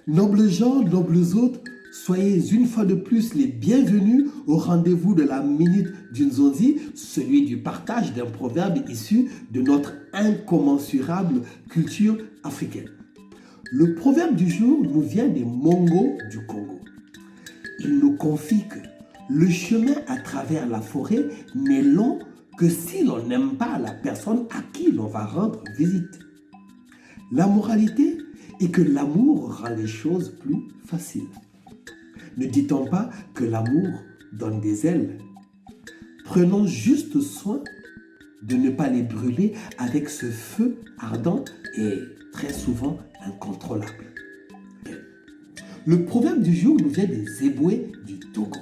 Nobles gens, nobles hôtes, soyez une fois de plus les bienvenus au rendez-vous de la Minute d'une Zonzi, celui du partage d'un proverbe issu de notre incommensurable culture africaine. Le proverbe du jour nous vient des Mongos du Congo. Il nous confie que le chemin à travers la forêt n'est long que si l'on n'aime pas la personne à qui l'on va rendre visite. La moralité est que l'amour rend les choses plus faciles. Ne dit-on pas que l'amour donne des ailes? Prenons juste soin de ne pas les brûler avec ce feu ardent et très souvent incontrôlable. Le proverbe du jour nous vient des Éboués du Togo.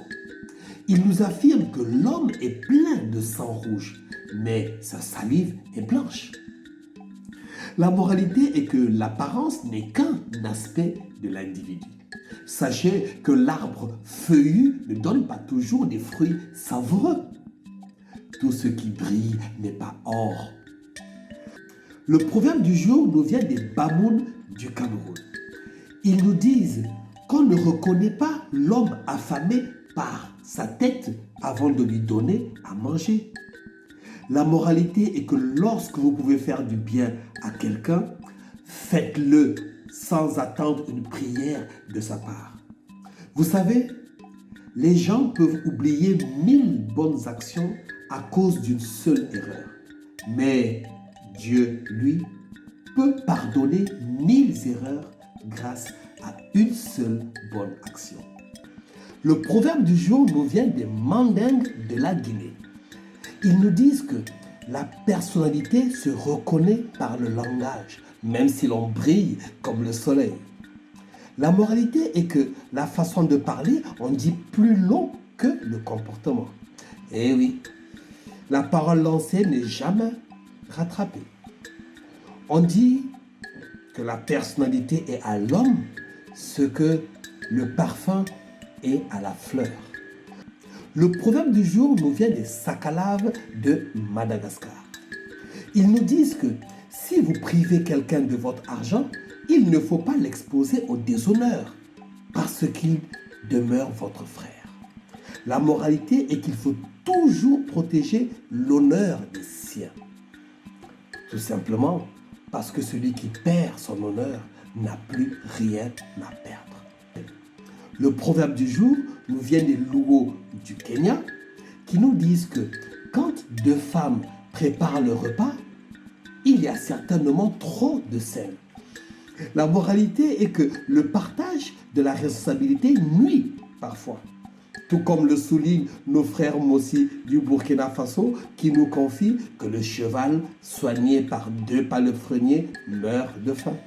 Il nous affirme que l'homme est plein de sang rouge, mais sa salive est blanche. La moralité est que l'apparence n'est qu'un aspect de l'individu. Sachez que l'arbre feuillu ne donne pas toujours des fruits savoureux. Tout ce qui brille n'est pas or. Le proverbe du jour nous vient des Bamouns du Cameroun. Ils nous disent qu'on ne reconnaît pas l'homme affamé par sa tête avant de lui donner à manger. La moralité est que lorsque vous pouvez faire du bien à quelqu'un, faites-le sans attendre une prière de sa part. Vous savez, les gens peuvent oublier 1000 bonnes actions à cause d'une seule erreur. Mais Dieu, lui, peut pardonner 1000 erreurs grâce à une seule bonne action. Le proverbe du jour nous vient des Mandingues de la Guinée. Ils nous disent que la personnalité se reconnaît par le langage, même si l'on brille comme le soleil. La moralité est que la façon de parler en dit plus long que le comportement. Eh oui, la parole lancée n'est jamais rattrapée. On dit que la personnalité est à l'homme ce que le parfum est à la fleur. Le proverbe du jour nous vient des Sakalaves de Madagascar. Ils nous disent que si vous privez quelqu'un de votre argent, il ne faut pas l'exposer au déshonneur parce qu'il demeure votre frère. La moralité est qu'il faut toujours protéger l'honneur des siens. Tout simplement parce que celui qui perd son honneur n'a plus rien à perdre. Le proverbe du jour nous vient des Luo du Kenya qui nous disent que quand deux femmes préparent le repas, il y a certainement trop de sel. La moralité est que le partage de la responsabilité nuit parfois. Tout comme le soulignent nos frères Mossi du Burkina Faso qui nous confient que le cheval soigné par 2 palefreniers meurt de faim.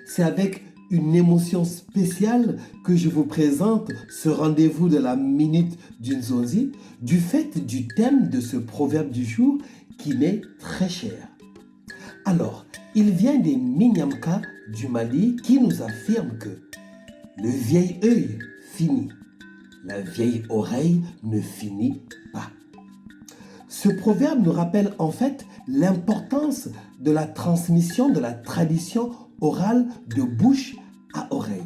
C'est avec une émotion spéciale que je vous présente ce rendez-vous de la Minute d'une Zonzi du fait du thème de ce proverbe du jour qui m'est très cher. Alors, il vient des Mignamka du Mali qui nous affirment que le vieil œil finit, la vieille oreille ne finit pas. Ce proverbe nous rappelle en fait l'importance de la transmission de la tradition orale de bouche à oreille.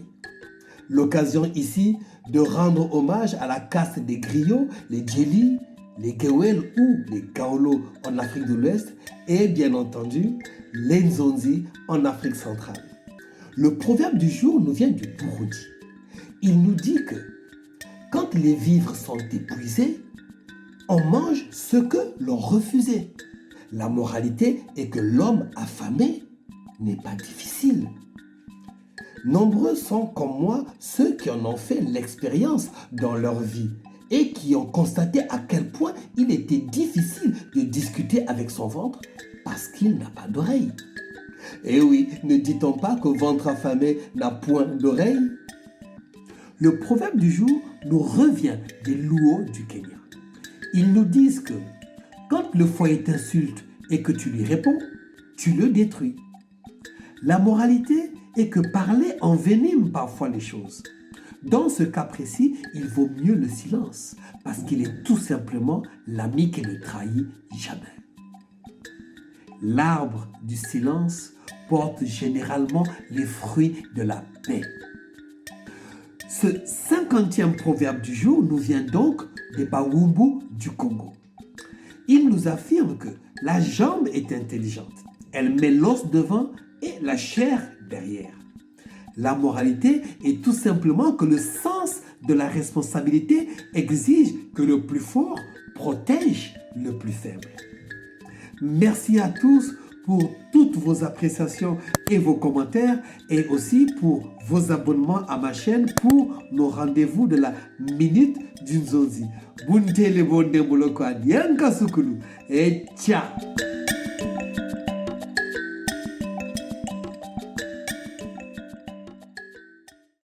L'occasion ici de rendre hommage à la caste des griots, les djeli, les gewel ou les gaolo en Afrique de l'Ouest et bien entendu les nzonzi en Afrique centrale. Le proverbe du jour nous vient du Burundi. Il nous dit que quand les vivres sont épuisés, on mange ce que l'on refusait. La moralité est que l'homme affamé n'est pas difficile. Nombreux sont comme moi ceux qui en ont fait l'expérience dans leur vie et qui ont constaté à quel point il était difficile de discuter avec son ventre parce qu'il n'a pas d'oreille. Et oui, ne dit-on pas que ventre affamé n'a point d'oreille? Le proverbe du jour nous revient des Luo du Kenya. Ils nous disent que quand le foyer t'insulte et que tu lui réponds, tu le détruis. La moralité est que parler envenime parfois les choses. Dans ce cas précis, il vaut mieux le silence parce qu'il est tout simplement l'ami qui ne trahit jamais. L'arbre du silence porte généralement les fruits de la paix. Ce 50e proverbe du jour nous vient donc des Bawumbu du Congo. Il nous affirme que la jambe est intelligente. Elle met l'os devant et la chair derrière. La moralité est tout simplement que le sens de la responsabilité exige que le plus fort protège le plus faible. Merci à tous pour toutes vos appréciations et vos commentaires et aussi pour vos abonnements à ma chaîne pour nos rendez-vous de la Minute du Nzonzi. Buntele bonde boloko adianka sukulu et ciao.